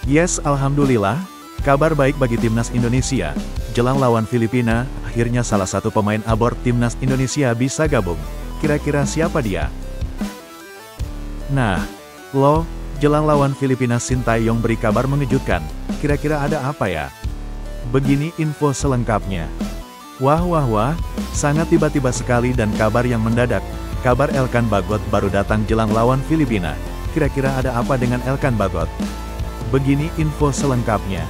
Yes, alhamdulillah. Kabar baik bagi timnas Indonesia. Jelang lawan Filipina, akhirnya salah satu pemain abort timnas Indonesia bisa gabung. Kira-kira siapa dia? Nah, jelang lawan Filipina Sintayong beri kabar mengejutkan. Kira-kira ada apa ya? Begini info selengkapnya. Wah, sangat tiba-tiba sekali dan kabar yang mendadak. Kabar Elkan Bagot baru datang jelang lawan Filipina. Kira-kira ada apa dengan Elkan Bagot? Begini info selengkapnya.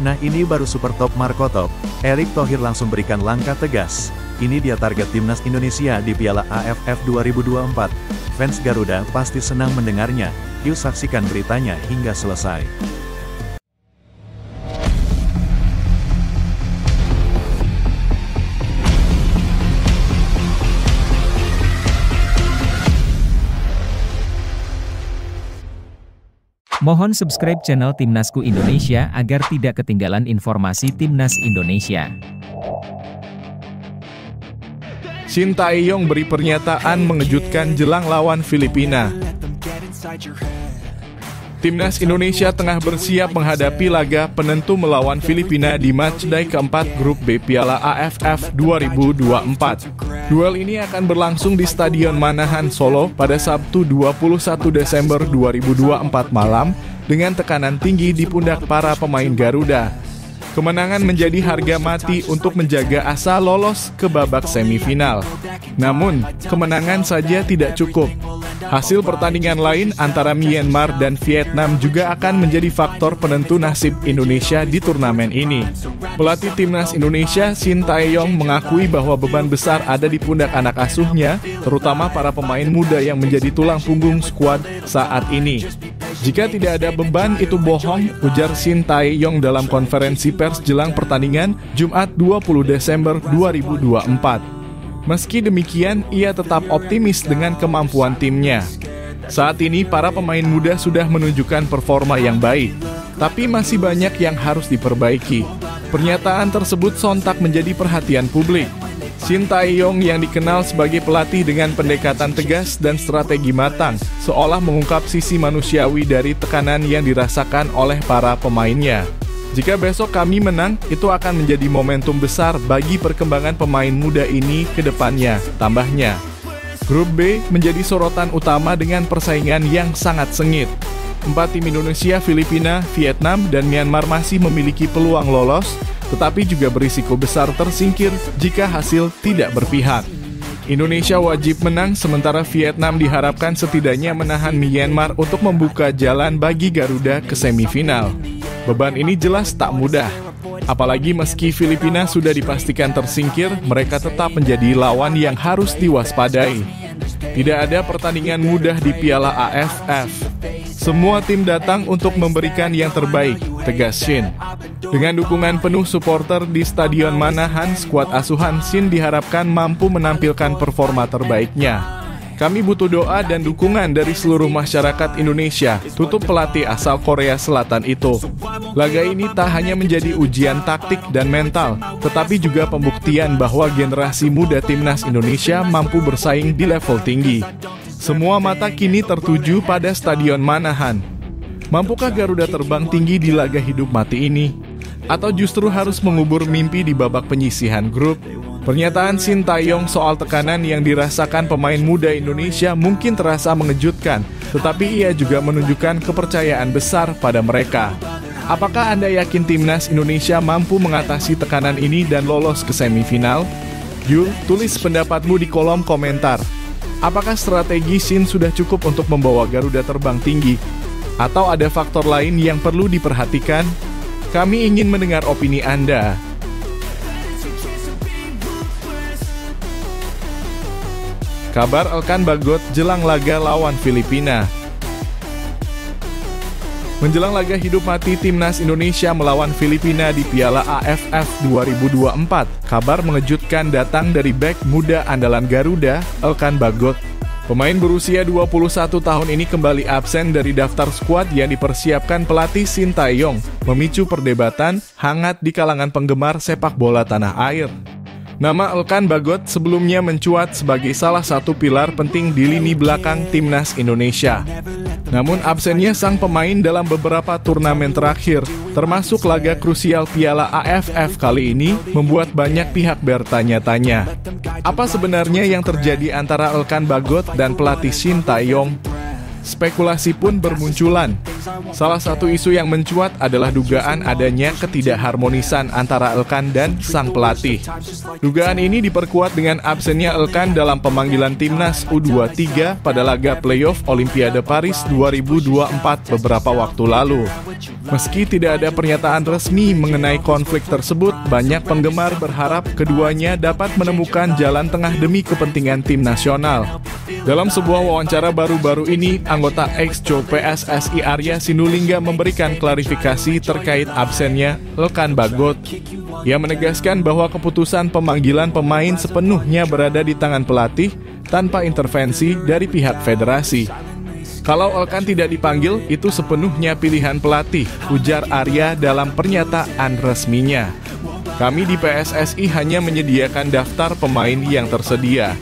Nah, ini baru super top Marco Top. Erick Thohir langsung berikan langkah tegas. Ini dia target timnas Indonesia di Piala AFF 2024. Fans Garuda pasti senang mendengarnya. Yuk saksikan beritanya hingga selesai. Mohon subscribe channel Timnasku Indonesia agar tidak ketinggalan informasi Timnas Indonesia. Sintayong beri pernyataan mengejutkan jelang lawan Filipina. Timnas Indonesia tengah bersiap menghadapi laga penentu melawan Filipina di matchday keempat Grup B Piala AFF 2024. Duel ini akan berlangsung di Stadion Manahan, Solo pada Sabtu 21 Desember 2024 malam dengan tekanan tinggi di pundak para pemain Garuda. Kemenangan menjadi harga mati untuk menjaga asa lolos ke babak semifinal. Namun, kemenangan saja tidak cukup. Hasil pertandingan lain antara Myanmar dan Vietnam juga akan menjadi faktor penentu nasib Indonesia di turnamen ini. Pelatih timnas Indonesia, Sintayong, mengakui bahwa beban besar ada di pundak anak asuhnya, terutama para pemain muda yang menjadi tulang punggung skuad saat ini. Jika tidak ada beban itu bohong, ujar Sintayong dalam konferensi pers jelang pertandingan Jumat 20 Desember 2024. Meski demikian, ia tetap optimis dengan kemampuan timnya. Saat ini para pemain muda sudah menunjukkan performa yang baik, tapi masih banyak yang harus diperbaiki. Pernyataan tersebut sontak menjadi perhatian publik. Sintayong yang dikenal sebagai pelatih dengan pendekatan tegas dan strategi matang, seolah mengungkap sisi manusiawi dari tekanan yang dirasakan oleh para pemainnya. Jika besok kami menang, itu akan menjadi momentum besar bagi perkembangan pemain muda ini ke depannya, tambahnya. Grup B menjadi sorotan utama dengan persaingan yang sangat sengit. 4 tim Indonesia, Filipina, Vietnam, dan Myanmar masih memiliki peluang lolos, tetapi juga berisiko besar tersingkir jika hasil tidak berpihak. Indonesia wajib menang, sementara Vietnam diharapkan setidaknya menahan Myanmar untuk membuka jalan bagi Garuda ke semifinal. Beban ini jelas tak mudah. Apalagi meski Filipina sudah dipastikan tersingkir, mereka tetap menjadi lawan yang harus diwaspadai. Tidak ada pertandingan mudah di Piala AFF. Semua tim datang untuk memberikan yang terbaik, tegas Shin. Dengan dukungan penuh supporter di Stadion Manahan, skuad asuhan Shin diharapkan mampu menampilkan performa terbaiknya. Kami butuh doa dan dukungan dari seluruh masyarakat Indonesia, tutup pelatih asal Korea Selatan itu. Laga ini tak hanya menjadi ujian taktik dan mental, tetapi juga pembuktian bahwa generasi muda timnas Indonesia mampu bersaing di level tinggi. Semua mata kini tertuju pada Stadion Manahan. Mampukah Garuda terbang tinggi di laga hidup mati ini? Atau justru harus mengubur mimpi di babak penyisihan grup? Pernyataan Sintayong soal tekanan yang dirasakan pemain muda Indonesia mungkin terasa mengejutkan, tetapi ia juga menunjukkan kepercayaan besar pada mereka. Apakah Anda yakin timnas Indonesia mampu mengatasi tekanan ini dan lolos ke semifinal? Yuk, tulis pendapatmu di kolom komentar. Apakah strategi Shin sudah cukup untuk membawa Garuda terbang tinggi? Atau ada faktor lain yang perlu diperhatikan? Kami ingin mendengar opini Anda. Kabar Elkan Bagot jelang laga lawan Filipina. Menjelang laga hidup mati timnas Indonesia melawan Filipina di Piala AFF 2024, kabar mengejutkan datang dari bek muda andalan Garuda, Elkan Bagot. Pemain berusia 21 tahun ini kembali absen dari daftar skuad yang dipersiapkan pelatih Sintayong, memicu perdebatan hangat di kalangan penggemar sepak bola tanah air. Nama Elkan Bagot sebelumnya mencuat sebagai salah satu pilar penting di lini belakang timnas Indonesia. Namun absennya sang pemain dalam beberapa turnamen terakhir, termasuk laga krusial Piala AFF kali ini, membuat banyak pihak bertanya-tanya. Apa sebenarnya yang terjadi antara Elkan Bagot dan pelatih Shin Tae-yong? Spekulasi pun bermunculan. Salah satu isu yang mencuat adalah dugaan adanya ketidakharmonisan antara Elkan dan sang pelatih. Dugaan ini diperkuat dengan absennya Elkan dalam pemanggilan timnas U23 pada laga playoff Olimpiade Paris 2024 beberapa waktu lalu. Meski tidak ada pernyataan resmi mengenai konflik tersebut, banyak penggemar berharap keduanya dapat menemukan jalan tengah demi kepentingan tim nasional. Dalam sebuah wawancara baru-baru ini, anggota ex-Co PSSI Arya Sinulinga memberikan klarifikasi terkait absennya Elkan Bagot. Ia menegaskan bahwa keputusan pemanggilan pemain sepenuhnya berada di tangan pelatih tanpa intervensi dari pihak federasi. Kalau Elkan tidak dipanggil, itu sepenuhnya pilihan pelatih, ujar Arya dalam pernyataan resminya. Kami di PSSI hanya menyediakan daftar pemain yang tersedia.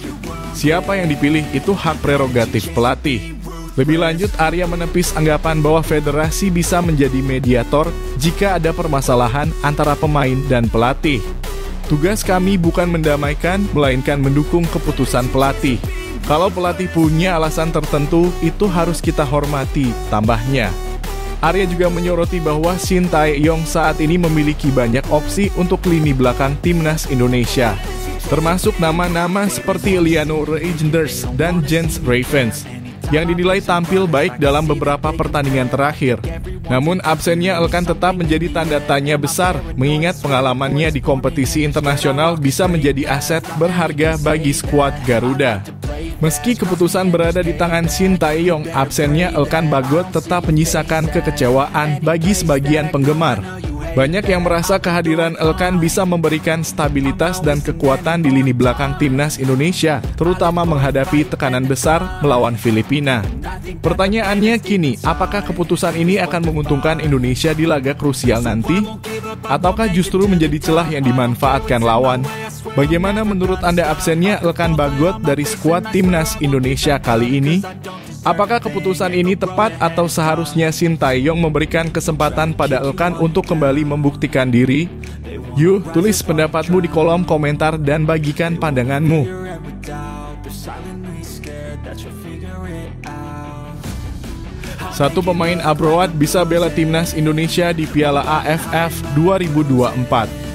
Siapa yang dipilih itu hak prerogatif pelatih. Lebih lanjut, Arya menepis anggapan bahwa federasi bisa menjadi mediator jika ada permasalahan antara pemain dan pelatih. Tugas kami bukan mendamaikan, melainkan mendukung keputusan pelatih. Kalau pelatih punya alasan tertentu, itu harus kita hormati, tambahnya. Arya juga menyoroti bahwa Shin Tae-yong saat ini memiliki banyak opsi untuk lini belakang timnas Indonesia, termasuk nama-nama seperti Liano Reijnders dan Jens Ravens, yang dinilai tampil baik dalam beberapa pertandingan terakhir. Namun absennya Elkan tetap menjadi tanda tanya besar, mengingat pengalamannya di kompetisi internasional bisa menjadi aset berharga bagi skuad Garuda. Meski keputusan berada di tangan Shin Tae-yong, absennya Elkan Bagot tetap menyisakan kekecewaan bagi sebagian penggemar. Banyak yang merasa kehadiran Elkan bisa memberikan stabilitas dan kekuatan di lini belakang timnas Indonesia, terutama menghadapi tekanan besar melawan Filipina. Pertanyaannya kini, apakah keputusan ini akan menguntungkan Indonesia di laga krusial nanti? Ataukah justru menjadi celah yang dimanfaatkan lawan? Bagaimana menurut Anda absennya Elkan Bagot dari skuad timnas Indonesia kali ini? Apakah keputusan ini tepat atau seharusnya Shin Tae-yong memberikan kesempatan pada Elkan untuk kembali membuktikan diri? Yuk, tulis pendapatmu di kolom komentar dan bagikan pandanganmu. Satu pemain abroad bisa bela timnas Indonesia di Piala AFF 2024.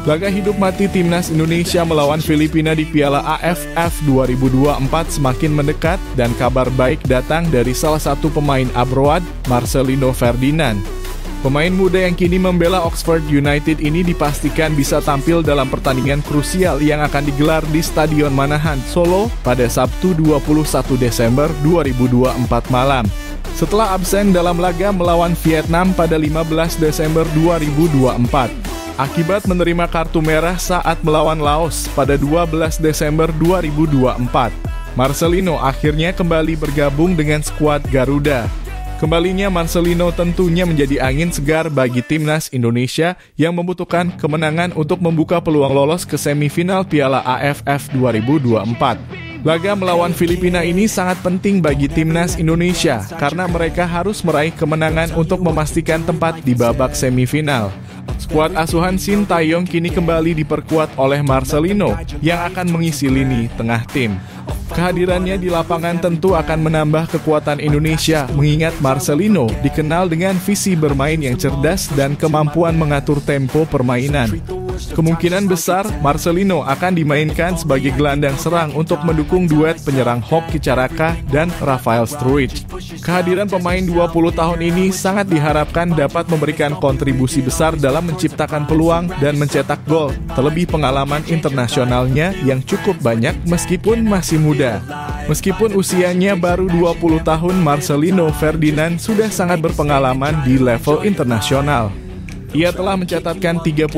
Laga hidup mati timnas Indonesia melawan Filipina di Piala AFF 2024 semakin mendekat dan kabar baik datang dari salah satu pemain abroad, Marcelino Ferdinand. Pemain muda yang kini membela Oxford United ini dipastikan bisa tampil dalam pertandingan krusial yang akan digelar di Stadion Manahan, Solo pada Sabtu 21 Desember 2024 malam. Setelah absen dalam laga melawan Vietnam pada 15 Desember 2024. Akibat menerima kartu merah saat melawan Laos pada 12 Desember 2024. Marcelino akhirnya kembali bergabung dengan skuad Garuda. Kembalinya Marcelino tentunya menjadi angin segar bagi timnas Indonesia yang membutuhkan kemenangan untuk membuka peluang lolos ke semifinal Piala AFF 2024. Laga melawan Filipina ini sangat penting bagi timnas Indonesia karena mereka harus meraih kemenangan untuk memastikan tempat di babak semifinal. Skuad asuhan Shin Tae-yong kini kembali diperkuat oleh Marcelino yang akan mengisi lini tengah tim. Kehadirannya di lapangan tentu akan menambah kekuatan Indonesia, mengingat Marcelino dikenal dengan visi bermain yang cerdas dan kemampuan mengatur tempo permainan. Kemungkinan besar Marcelino akan dimainkan sebagai gelandang serang untuk mendukung duet penyerang Hoki Caraka dan Rafael Struij. Kehadiran pemain 20 tahun ini sangat diharapkan dapat memberikan kontribusi besar dalam menciptakan peluang dan mencetak gol, terlebih pengalaman internasionalnya yang cukup banyak meskipun masih muda. Meskipun usianya baru 20 tahun, Marcelino Ferdinand sudah sangat berpengalaman di level internasional. Ia telah mencatatkan 31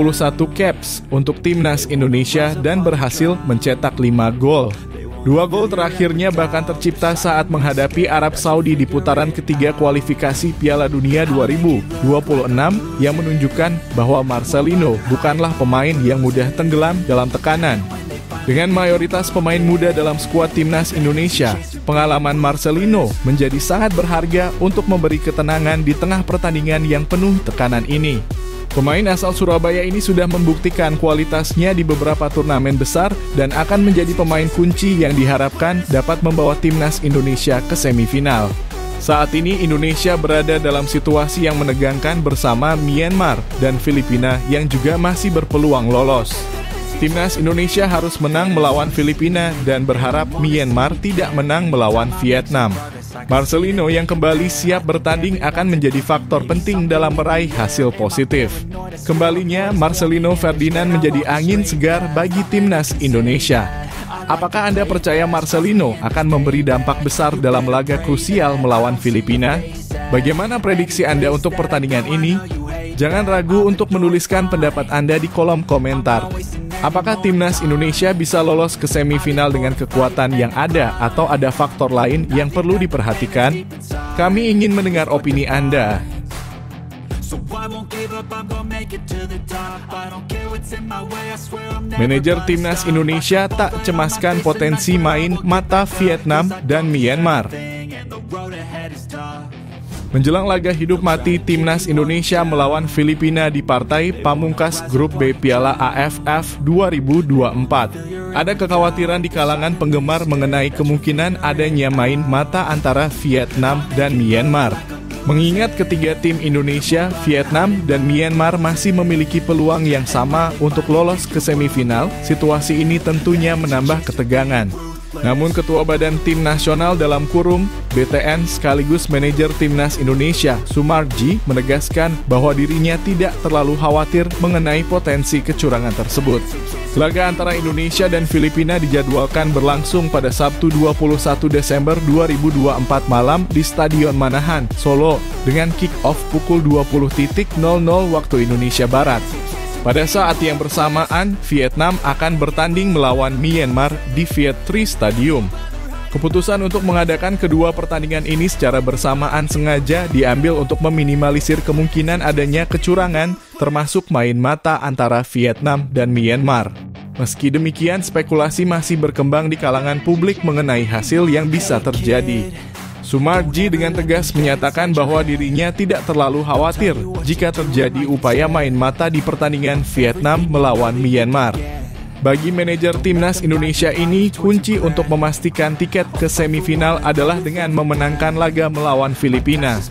caps untuk timnas Indonesia dan berhasil mencetak 5 gol. 2 gol terakhirnya bahkan tercipta saat menghadapi Arab Saudi di putaran ketiga kualifikasi Piala Dunia 2026 yang menunjukkan bahwa Marcelino bukanlah pemain yang mudah tenggelam dalam tekanan. Dengan mayoritas pemain muda dalam skuad timnas Indonesia, pengalaman Marcelino menjadi sangat berharga untuk memberi ketenangan di tengah pertandingan yang penuh tekanan ini. Pemain asal Surabaya ini sudah membuktikan kualitasnya di beberapa turnamen besar dan akan menjadi pemain kunci yang diharapkan dapat membawa timnas Indonesia ke semifinal. Saat ini Indonesia berada dalam situasi yang menegangkan bersama Myanmar dan Filipina yang juga masih berpeluang lolos. Timnas Indonesia harus menang melawan Filipina dan berharap Myanmar tidak menang melawan Vietnam. Marcelino yang kembali siap bertanding akan menjadi faktor penting dalam meraih hasil positif. Kembalinya Marcelino Ferdinand menjadi angin segar bagi timnas Indonesia. Apakah Anda percaya Marcelino akan memberi dampak besar dalam laga krusial melawan Filipina? Bagaimana prediksi Anda untuk pertandingan ini? Jangan ragu untuk menuliskan pendapat Anda di kolom komentar. Apakah timnas Indonesia bisa lolos ke semifinal dengan kekuatan yang ada atau ada faktor lain yang perlu diperhatikan? Kami ingin mendengar opini Anda. Manajer timnas Indonesia tak cemaskan potensi main mata Vietnam dan Myanmar. Menjelang laga hidup mati timnas Indonesia melawan Filipina di partai pamungkas grup B Piala AFF 2024. Ada kekhawatiran di kalangan penggemar mengenai kemungkinan adanya main mata antara Vietnam dan Myanmar. Mengingat ketiga tim Indonesia, Vietnam, dan Myanmar masih memiliki peluang yang sama untuk lolos ke semifinal, situasi ini tentunya menambah ketegangan. Namun Ketua Badan Tim Nasional dalam kurung BTN sekaligus manajer Timnas Indonesia, Sumarji, menegaskan bahwa dirinya tidak terlalu khawatir mengenai potensi kecurangan tersebut. Laga antara Indonesia dan Filipina dijadwalkan berlangsung pada Sabtu 21 Desember 2024 malam di Stadion Manahan, Solo, dengan kick-off pukul 20.00 waktu Indonesia Barat. Pada saat yang bersamaan, Vietnam akan bertanding melawan Myanmar di Viet Tri Stadium. Keputusan untuk mengadakan kedua pertandingan ini secara bersamaan sengaja diambil untuk meminimalisir kemungkinan adanya kecurangan, termasuk main mata antara Vietnam dan Myanmar. Meski demikian, spekulasi masih berkembang di kalangan publik mengenai hasil yang bisa terjadi. Sumarji dengan tegas menyatakan bahwa dirinya tidak terlalu khawatir jika terjadi upaya main mata di pertandingan Vietnam melawan Myanmar. Bagi manajer timnas Indonesia ini, kunci untuk memastikan tiket ke semifinal adalah dengan memenangkan laga melawan Filipina.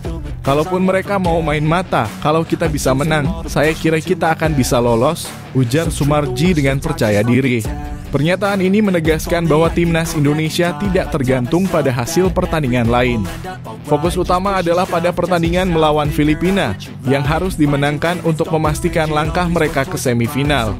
Kalaupun mereka mau main mata, kalau kita bisa menang, saya kira kita akan bisa lolos, ujar Sumarji dengan percaya diri. Pernyataan ini menegaskan bahwa timnas Indonesia tidak tergantung pada hasil pertandingan lain. Fokus utama adalah pada pertandingan melawan Filipina yang harus dimenangkan untuk memastikan langkah mereka ke semifinal.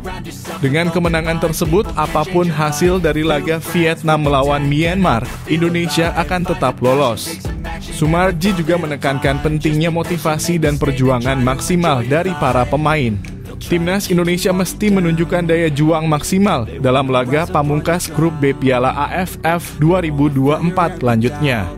Dengan kemenangan tersebut, apapun hasil dari laga Vietnam melawan Myanmar, Indonesia akan tetap lolos. Sumarji juga menekankan pentingnya motivasi dan perjuangan maksimal dari para pemain. Timnas Indonesia mesti menunjukkan daya juang maksimal dalam laga pamungkas grup B Piala AFF 2024 lanjutnya.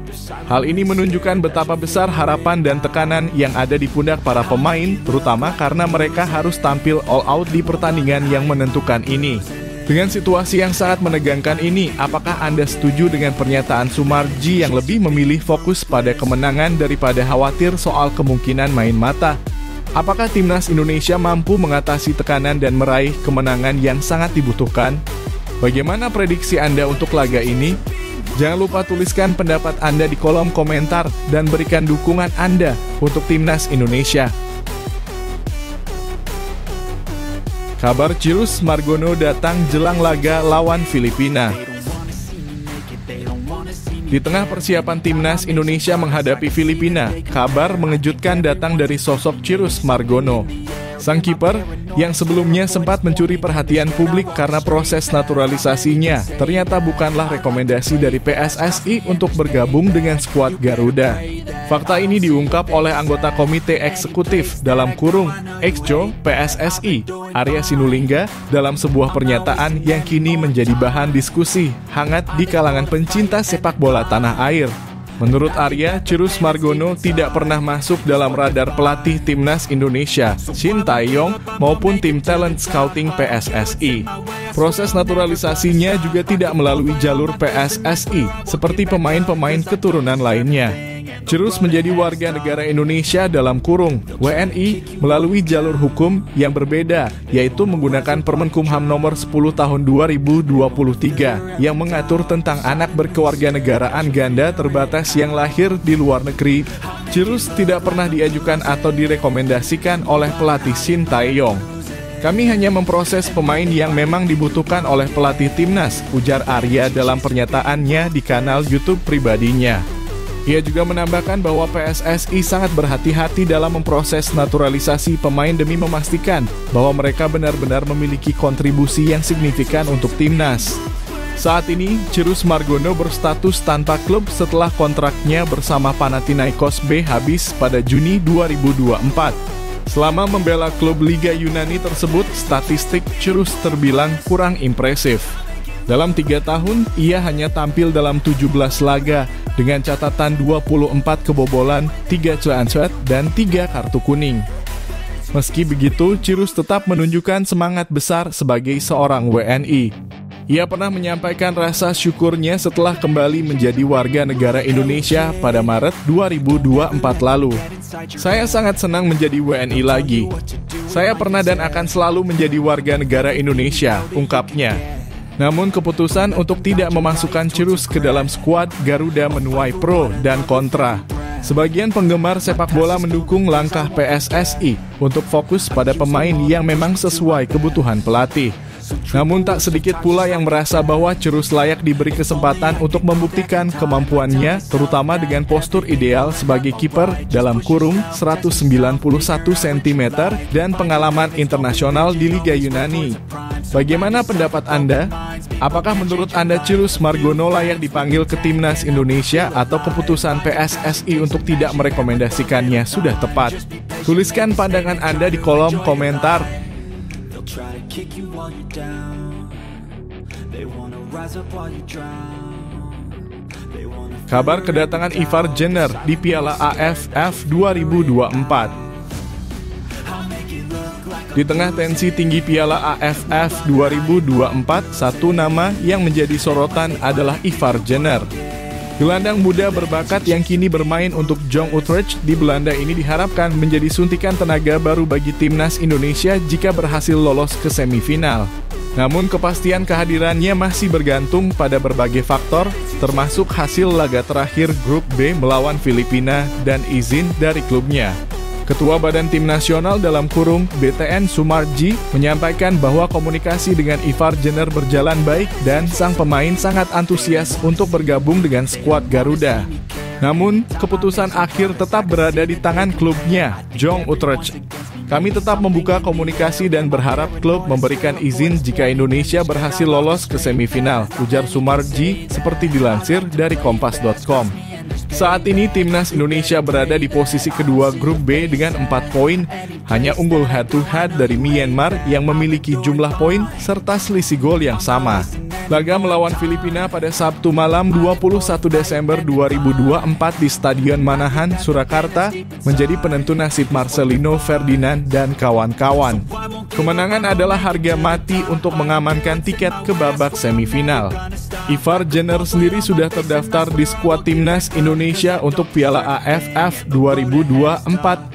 Hal ini menunjukkan betapa besar harapan dan tekanan yang ada di pundak para pemain, terutama karena mereka harus tampil all out di pertandingan yang menentukan ini. Dengan situasi yang sangat menegangkan ini, apakah Anda setuju dengan pernyataan Sumarji yang lebih memilih fokus pada kemenangan daripada khawatir soal kemungkinan main mata? Apakah timnas Indonesia mampu mengatasi tekanan dan meraih kemenangan yang sangat dibutuhkan? Bagaimana prediksi Anda untuk laga ini? Jangan lupa tuliskan pendapat Anda di kolom komentar dan berikan dukungan Anda untuk timnas Indonesia. Kabar Cirus Margono datang jelang laga lawan Filipina. Di tengah persiapan timnas Indonesia menghadapi Filipina, kabar mengejutkan datang dari sosok Cirus Margono. Sang kiper yang sebelumnya sempat mencuri perhatian publik karena proses naturalisasinya, ternyata bukanlah rekomendasi dari PSSI untuk bergabung dengan skuad Garuda. Fakta ini diungkap oleh anggota Komite Eksekutif dalam kurung Exco PSSI, Arya Sinulinga, dalam sebuah pernyataan yang kini menjadi bahan diskusi hangat di kalangan pencinta sepak bola tanah air. Menurut Arya, Cirus Margono tidak pernah masuk dalam radar pelatih timnas Indonesia, Shin Tae-yong, maupun tim talent scouting PSSI. Proses naturalisasinya juga tidak melalui jalur PSSI, seperti pemain-pemain keturunan lainnya. Cirus menjadi warga negara Indonesia dalam kurung WNI melalui jalur hukum yang berbeda, yaitu menggunakan Permenkumham nomor 10 tahun 2023 yang mengatur tentang anak berkewarganegaraan ganda terbatas yang lahir di luar negeri. Cirus tidak pernah diajukan atau direkomendasikan oleh pelatih Shin Tae-yong. Kami hanya memproses pemain yang memang dibutuhkan oleh pelatih timnas, ujar Arya dalam pernyataannya di kanal YouTube pribadinya. Ia juga menambahkan bahwa PSSI sangat berhati-hati dalam memproses naturalisasi pemain demi memastikan bahwa mereka benar-benar memiliki kontribusi yang signifikan untuk timnas. Saat ini, Cirus Margono berstatus tanpa klub setelah kontraknya bersama Panathinaikos B habis pada Juni 2024. Selama membela klub Liga Yunani tersebut, statistik Cirus terbilang kurang impresif. Dalam 3 tahun, ia hanya tampil dalam 17 laga dengan catatan 24 kebobolan, 3 cuan-cuan, dan 3 kartu kuning. Meski begitu, Cirus tetap menunjukkan semangat besar sebagai seorang WNI. Ia pernah menyampaikan rasa syukurnya setelah kembali menjadi warga negara Indonesia pada Maret 2024 lalu. Saya sangat senang menjadi WNI lagi. Saya pernah dan akan selalu menjadi warga negara Indonesia, ungkapnya. Namun keputusan untuk tidak memasukkan Cirus ke dalam skuad Garuda menuai pro dan kontra. Sebagian penggemar sepak bola mendukung langkah PSSI untuk fokus pada pemain yang memang sesuai kebutuhan pelatih. Namun tak sedikit pula yang merasa bahwa Cirus layak diberi kesempatan untuk membuktikan kemampuannya, terutama dengan postur ideal sebagai kiper dalam kurung 191 cm dan pengalaman internasional di Liga Yunani. Bagaimana pendapat Anda? Apakah menurut Anda Cirus Margono layak dipanggil ke timnas Indonesia atau keputusan PSSI untuk tidak merekomendasikannya sudah tepat? Tuliskan pandangan Anda di kolom komentar. Kabar kedatangan Ivar Jenner di Piala AFF 2024. Di tengah tensi tinggi Piala AFF 2024, satu nama yang menjadi sorotan adalah Ivar Jenner. Gelandang muda berbakat yang kini bermain untuk Jong Utrecht di Belanda ini diharapkan menjadi suntikan tenaga baru bagi timnas Indonesia jika berhasil lolos ke semifinal. Namun kepastian kehadirannya masih bergantung pada berbagai faktor, termasuk hasil laga terakhir Grup B melawan Filipina dan izin dari klubnya. Ketua Badan Tim Nasional dalam kurung BTN Sumarji menyampaikan bahwa komunikasi dengan Ivar Jenner berjalan baik dan sang pemain sangat antusias untuk bergabung dengan skuad Garuda. Namun, keputusan akhir tetap berada di tangan klubnya, Jong Utrecht. Kami tetap membuka komunikasi dan berharap klub memberikan izin jika Indonesia berhasil lolos ke semifinal, ujar Sumarji seperti dilansir dari Kompas.com. Saat ini timnas Indonesia berada di posisi kedua Grup B dengan 4 poin, hanya unggul head-to-head dari Myanmar yang memiliki jumlah poin serta selisih gol yang sama. Laga melawan Filipina pada Sabtu malam 21 Desember 2024 di Stadion Manahan, Surakarta menjadi penentu nasib Marcelino Ferdinand dan kawan-kawan. Kemenangan adalah harga mati untuk mengamankan tiket ke babak semifinal. Ivar Jenner sendiri sudah terdaftar di skuad timnas Indonesia untuk Piala AFF 2024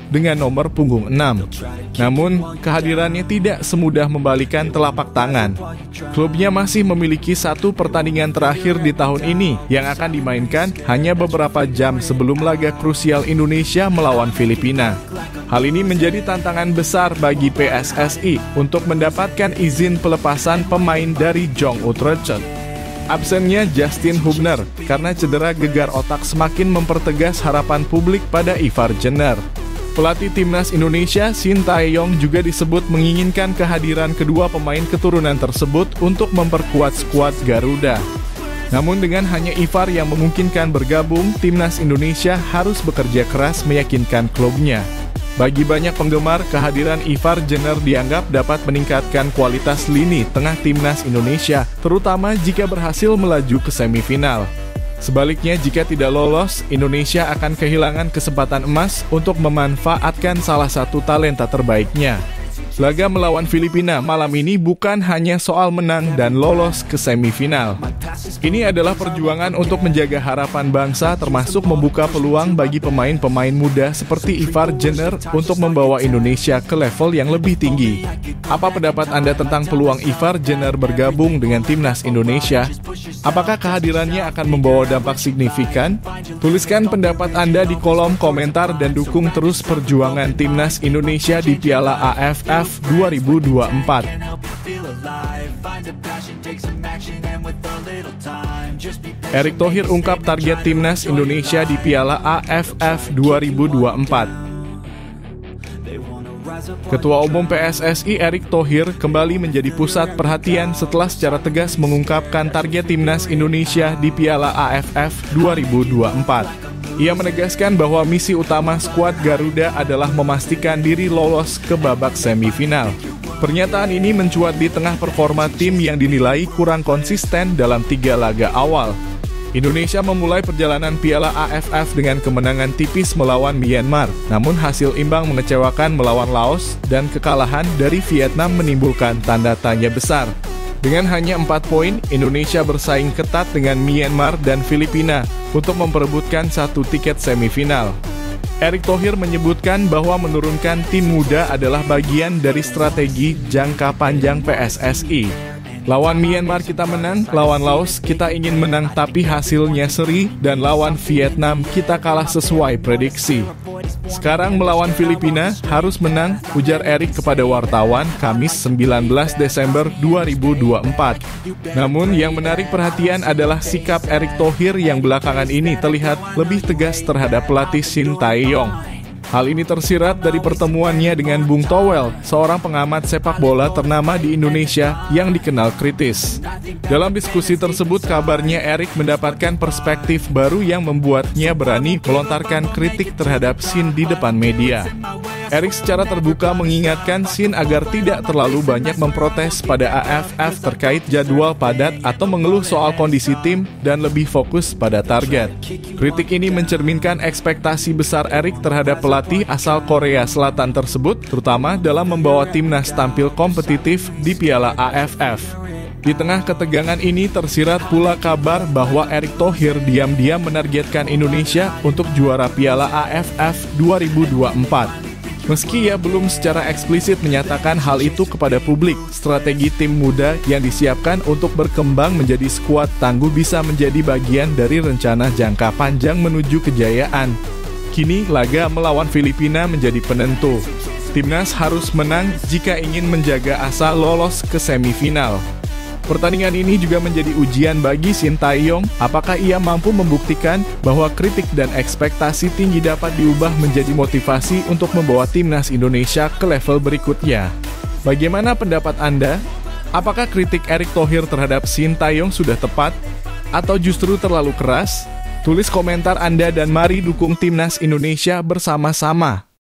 dengan nomor punggung 6. Namun, kehadirannya tidak semudah membalikan telapak tangan. Klubnya masih memiliki 1 pertandingan terakhir di tahun ini yang akan dimainkan hanya beberapa jam sebelum laga krusial Indonesia melawan Filipina. Hal ini menjadi tantangan besar bagi PSSI untuk mendapatkan izin pelepasan pemain dari Jong Utrecht. Absennya Justin Hubner karena cedera gegar otak semakin mempertegas harapan publik pada Ivar Jenner. Pelatih timnas Indonesia Shin Tae-yong juga disebut menginginkan kehadiran kedua pemain keturunan tersebut untuk memperkuat skuad Garuda. Namun dengan hanya Ivar yang memungkinkan bergabung, timnas Indonesia harus bekerja keras meyakinkan klubnya. Bagi banyak penggemar, kehadiran Ivar Jenner dianggap dapat meningkatkan kualitas lini tengah timnas Indonesia, terutama jika berhasil melaju ke semifinal. Sebaliknya, jika tidak lolos, Indonesia akan kehilangan kesempatan emas untuk memanfaatkan salah satu talenta terbaiknya. Laga melawan Filipina malam ini bukan hanya soal menang dan lolos ke semifinal. Ini adalah perjuangan untuk menjaga harapan bangsa, termasuk membuka peluang bagi pemain-pemain muda seperti Ivar Jenner untuk membawa Indonesia ke level yang lebih tinggi. Apa pendapat Anda tentang peluang Ivar Jenner bergabung dengan timnas Indonesia? Apakah kehadirannya akan membawa dampak signifikan? Tuliskan pendapat Anda di kolom komentar dan dukung terus perjuangan timnas Indonesia di Piala AFF 2024. Erick Thohir ungkap target timnas Indonesia di Piala AFF 2024. Ketua Umum PSSI Erick Thohir kembali menjadi pusat perhatian setelah secara tegas mengungkapkan target timnas Indonesia di Piala AFF 2024. Ia menegaskan bahwa misi utama skuad Garuda adalah memastikan diri lolos ke babak semifinal. Pernyataan ini mencuat di tengah performa tim yang dinilai kurang konsisten dalam 3 laga awal. Indonesia memulai perjalanan Piala AFF dengan kemenangan tipis melawan Myanmar, namun hasil imbang mengecewakan melawan Laos dan kekalahan dari Vietnam menimbulkan tanda tanya besar. Dengan hanya 4 poin, Indonesia bersaing ketat dengan Myanmar dan Filipina untuk memperebutkan 1 tiket semifinal. Erick Thohir menyebutkan bahwa menurunkan tim muda adalah bagian dari strategi jangka panjang PSSI. Lawan Myanmar kita menang, lawan Laos kita ingin menang tapi hasilnya seri, dan lawan Vietnam kita kalah sesuai prediksi. Sekarang melawan Filipina harus menang, ujar Erick kepada wartawan Kamis 19 Desember 2024. Namun yang menarik perhatian adalah sikap Erick Thohir yang belakangan ini terlihat lebih tegas terhadap pelatih Shin Tae-yong. Hal ini tersirat dari pertemuannya dengan Bung Towel, seorang pengamat sepak bola ternama di Indonesia yang dikenal kritis. Dalam diskusi tersebut, kabarnya Erick mendapatkan perspektif baru yang membuatnya berani melontarkan kritik terhadap Shin di depan media. Erick secara terbuka mengingatkan Shin agar tidak terlalu banyak memprotes pada AFF terkait jadwal padat atau mengeluh soal kondisi tim dan lebih fokus pada target. Kritik ini mencerminkan ekspektasi besar Erick terhadap pelatih asal Korea Selatan tersebut, terutama dalam membawa timnas tampil kompetitif di Piala AFF. Di tengah ketegangan ini tersirat pula kabar bahwa Erick Thohir diam-diam menargetkan Indonesia untuk juara Piala AFF 2024. Meski ia belum secara eksplisit menyatakan hal itu kepada publik, strategi tim muda yang disiapkan untuk berkembang menjadi skuad tangguh bisa menjadi bagian dari rencana jangka panjang menuju kejayaan. Kini laga melawan Filipina menjadi penentu. Timnas harus menang jika ingin menjaga asa lolos ke semifinal. Pertandingan ini juga menjadi ujian bagi Shin Tae-yong, apakah ia mampu membuktikan bahwa kritik dan ekspektasi tinggi dapat diubah menjadi motivasi untuk membawa timnas Indonesia ke level berikutnya. Bagaimana pendapat Anda? Apakah kritik Erick Thohir terhadap Shin Tae-yong sudah tepat? Atau justru terlalu keras? Tulis komentar Anda dan mari dukung timnas Indonesia bersama-sama.